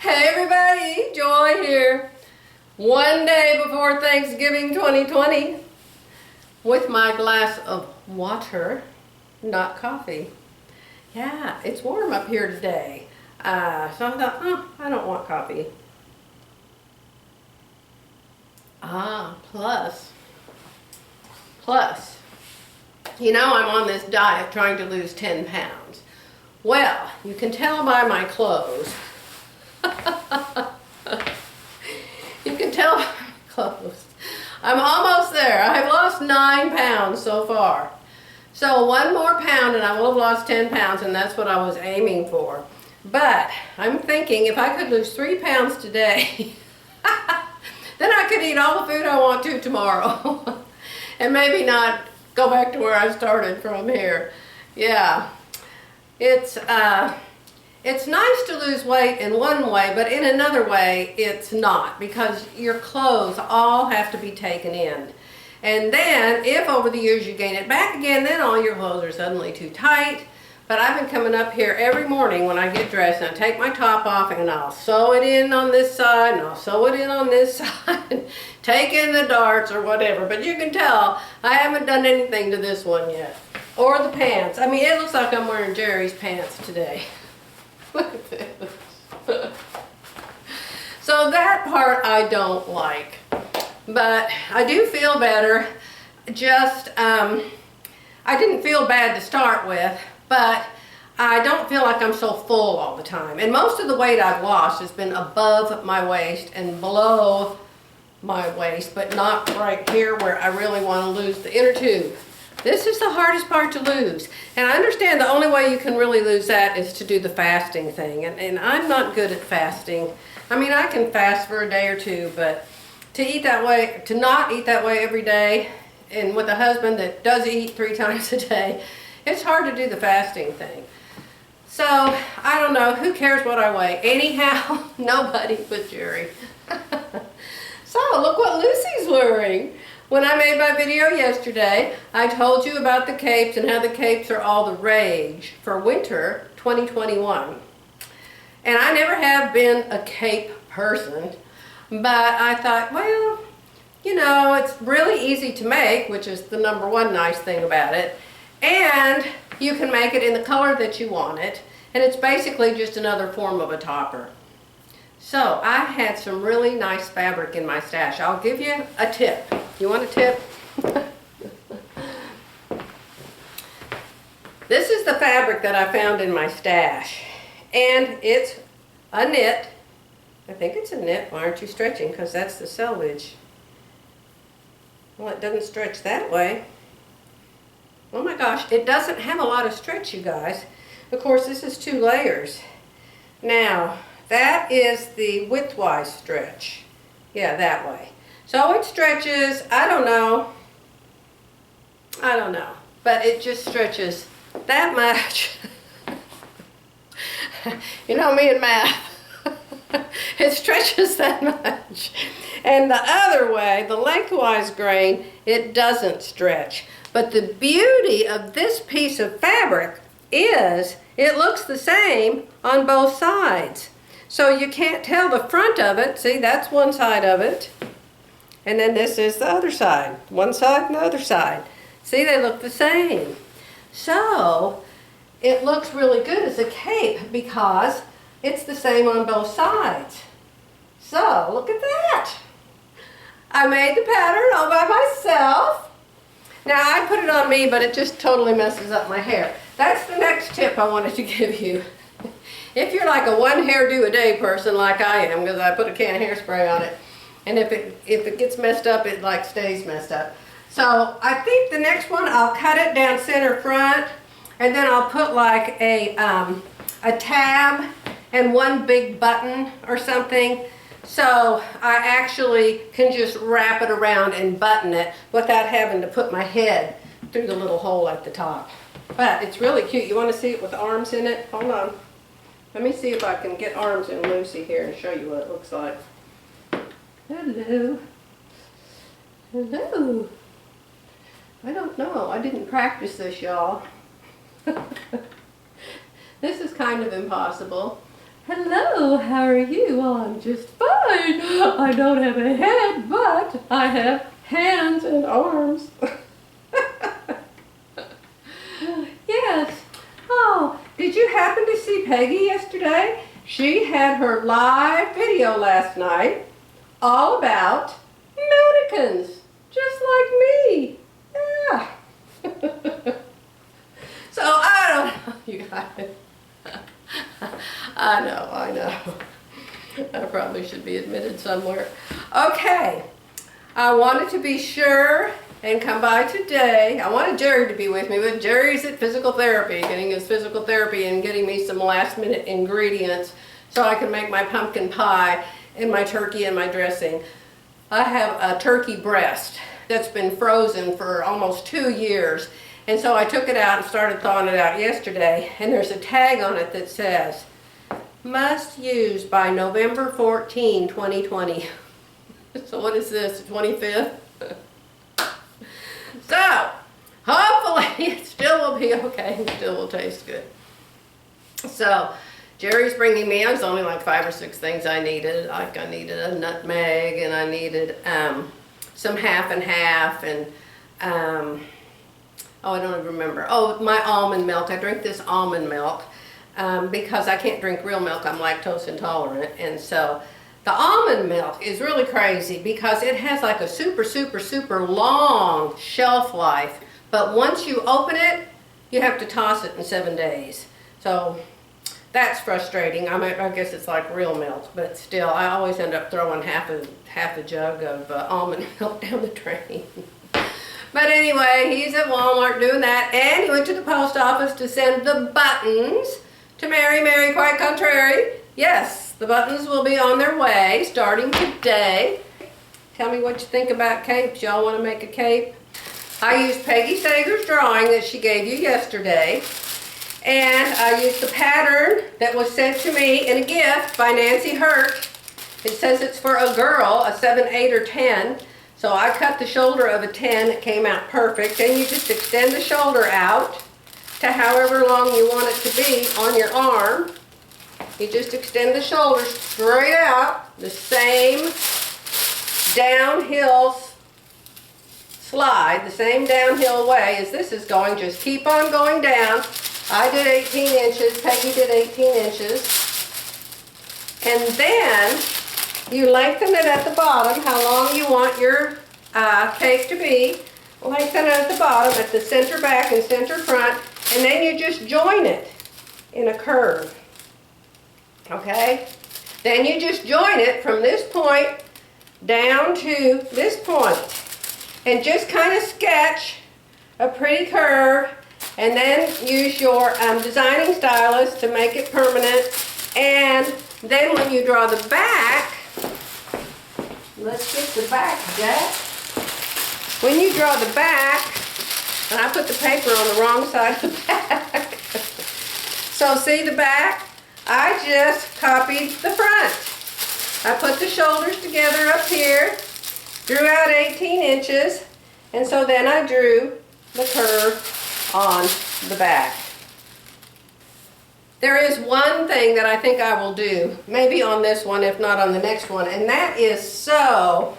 Hey everybody, Joy here. One day before Thanksgiving 2020 with my glass of water, not coffee. Yeah, it's warm up here today. So I thought, I don't want coffee. Plus, you know I'm on this diet trying to lose 10 pounds. Well, you can tell by my clothes. You can tell by my clothes. I'm almost there. I've lost 9 pounds so far. So 1 more pound and I will have lost 10 pounds, and that's what I was aiming for. But I'm thinking if I could lose 3 pounds today, then I could eat all the food I want to tomorrow. And maybe not go back to where I started from here. Yeah. It's nice to lose weight in one way, but in another way it's not, because your clothes all have to be taken in. And then if over the years you gain it back again, then all your clothes are suddenly too tight. But I've been coming up here every morning when I get dressed and I take my top off and I'll sew it in on this side and I'll sew it in on this side, take in the darts or whatever. But you can tell I haven't done anything to this one yet. Or the pants. I mean, it looks like I'm wearing Jerry's pants today. Look at this. So that part I don't like. But I do feel better. Just, I didn't feel bad to start with, but I don't feel like I'm so full all the time. And most of the weight I've lost has been above my waist and below my waist, but not right here where I really want to lose the inner tube. This is the hardest part to lose. And I understand the only way you can really lose that is to do the fasting thing. And I'm not good at fasting. I mean, I can fast for a day or two, but to eat that way, to not eat that way every day, and with a husband that does eat 3 times a day, it's hard to do the fasting thing. So, I don't know, who cares what I weigh? Anyhow, nobody but Jerry. So, look what Lucy's wearing. When I made my video yesterday, I told you about the capes and how the capes are all the rage for winter 2021. And I never have been a cape person, but I thought, well, you know, it's really easy to make, which is the #1 nice thing about it. And you can make it in the color that you want it. And it's basically just another form of a topper. So I had some really nice fabric in my stash. I'll give you a tip. You want a tip? This is the fabric that I found in my stash. And it's a knit. I think it's a knit. Why aren't you stretching? Because that's the selvage. Well, it doesn't stretch that way. Oh my gosh, it doesn't have a lot of stretch, you guys. Of course, this is 2 layers. Now, that is the widthwise stretch. Yeah, that way. So it stretches, I don't know, but it just stretches that much. You know me and math. It stretches that much. And the other way, the lengthwise grain, it doesn't stretch. But the beauty of this piece of fabric is it looks the same on both sides. So you can't tell the front of it. See, that's one side of it. And then this is the other side. One side and the other side. See, they look the same. So it looks really good as a cape because it's the same on both sides. So look at that. I made the pattern all by myself. Now I put it on me, but it just totally messes up my hair. That's the next tip I wanted to give you. If you're like a 1 hairdo a day person like I am, because I put a can of hairspray on it, and if it gets messed up, it like stays messed up. So I think the next one, I'll cut it down center front, and then I'll put like a tab and 1 big button or something. So I actually can just wrap it around and button it without having to put my head through the little hole at the top. But it's really cute. You want to see it with arms in it? Hold on. Let me see if I can get arms in Lucy here and show you what it looks like. Hello. Hello. I don't know. I didn't practice this, y'all. This is kind of impossible. Hello, how are you? Well, I'm just fine. I don't have a head, but I have hands and arms. Yes. Oh, did you happen to see Peggy yesterday? She had her live video last night all about mannequins, just like me. Yeah. So I don't know, you guys. I know. I probably should be admitted somewhere. Okay, I wanted to be sure and come by today. I wanted Jerry to be with me, but Jerry's at physical therapy, getting his physical therapy and getting me some last minute ingredients so I can make my pumpkin pie and my turkey and my dressing. I have a turkey breast that's been frozen for almost 2 years. And so I took it out and started thawing it out yesterday, and there's a tag on it that says, must use by November 14, 2020. So what is this, the 25th? So, hopefully it still will be okay and still will taste good. So, Jerry's bringing me, it was only like 5 or 6 things I needed. Like I needed a nutmeg, and I needed some half and half, and oh, I don't even remember. Oh, my almond milk. I drink this almond milk because I can't drink real milk. I'm lactose intolerant. And so the almond milk is really crazy because it has like a super long shelf life. But once you open it, you have to toss it in 7 days. So that's frustrating. I mean, I guess it's like real milk, but still, I always end up throwing half a jug of almond milk down the drain. But anyway, he's at Walmart doing that, and he went to the post office to send the buttons to Mary Quite Contrary. Yes, the buttons will be on their way starting today. Tell me what you think about capes. Y'all want to make a cape? I used Peggy Sager's drawing that she gave you yesterday, and I used the pattern that was sent to me in a gift by Nancy Hurt. It says it's for a girl, a 7, 8, or 10. So I cut the shoulder of a 10, it came out perfect. Then you just extend the shoulder out to however long you want it to be on your arm. You just extend the shoulder straight out, the same downhill slide, the same downhill way as this is going. Just keep on going down. I did 18 inches, Peggy did 18 inches. And then you lengthen it at the bottom, how long you want your cake to be. Lengthen it at the bottom, at the center back and center front, and then you just join it in a curve. Okay? Then you just join it from this point down to this point. And just kind of sketch a pretty curve, and then use your designing stylus to make it permanent. And then when you draw the back, let's get the back, Jack. When you draw the back, and I put the paper on the wrong side of the back. So see the back? I just copied the front. I put the shoulders together up here, drew out 18 inches, and so then I drew the curve on the back. There is one thing that I think I will do, maybe on this one, if not on the next one, and that is sew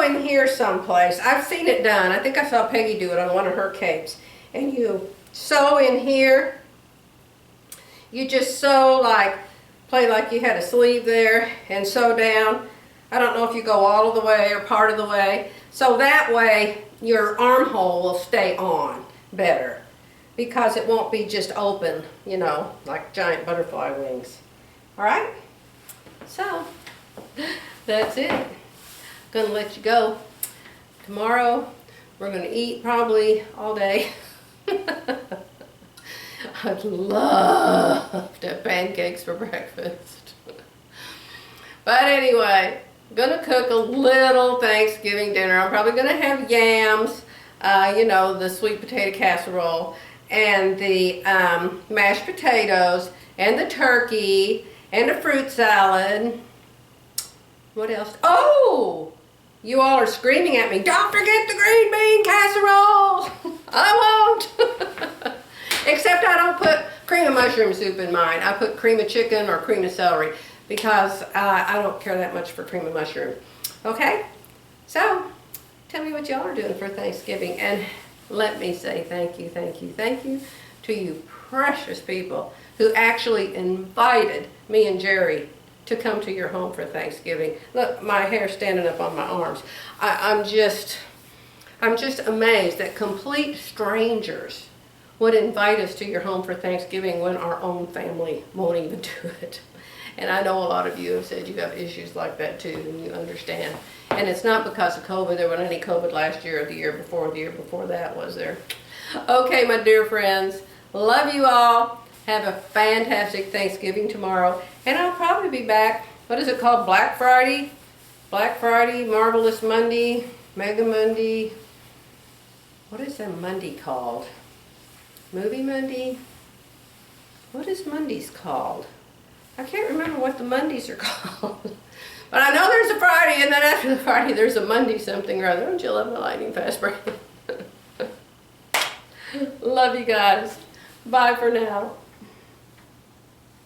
in here someplace. I've seen it done. I think I saw Peggy do it on one of her capes. And you sew in here. You just sew like, play like you had a sleeve there and sew down. I don't know if you go all of the way or part of the way. So that way your armhole will stay on better, because it won't be just open, you know, like giant butterfly wings. All right? So, that's it. Gonna let you go. Tomorrow, we're gonna eat probably all day. I'd love to have pancakes for breakfast. But anyway, I'm gonna cook a little Thanksgiving dinner. I'm probably gonna have yams, you know, the sweet potato casserole, and the mashed potatoes, and the turkey, and a fruit salad. What else? Oh! You all are screaming at me, don't forget the green bean casserole! I won't! Except I don't put cream of mushroom soup in mine. I put cream of chicken or cream of celery because I don't care that much for cream of mushroom. Okay? So, tell me what y'all are doing for Thanksgiving, and let me say thank you, thank you, thank you to you precious people who actually invited me and Jerry to come to your home for Thanksgiving. Look, my hair's standing up on my arms. I'm just amazed that complete strangers would invite us to your home for Thanksgiving when our own family won't even do it. And I know a lot of you have said you have issues like that too, and you understand. And it's not because of COVID. There wasn't any COVID last year or the year before that, was there? Okay, my dear friends, love you all. Have a fantastic Thanksgiving tomorrow. And I'll probably be back, what is it called, Black Friday? Black Friday, Marvelous Monday, Mega Monday. What is that Monday called? Movie Monday? What is Mondays called? I can't remember what the Mondays are called. But I know there's a Friday, and then after the Friday there's a Monday something or other. Don't you love the lightning fast break? Love you guys. Bye for now.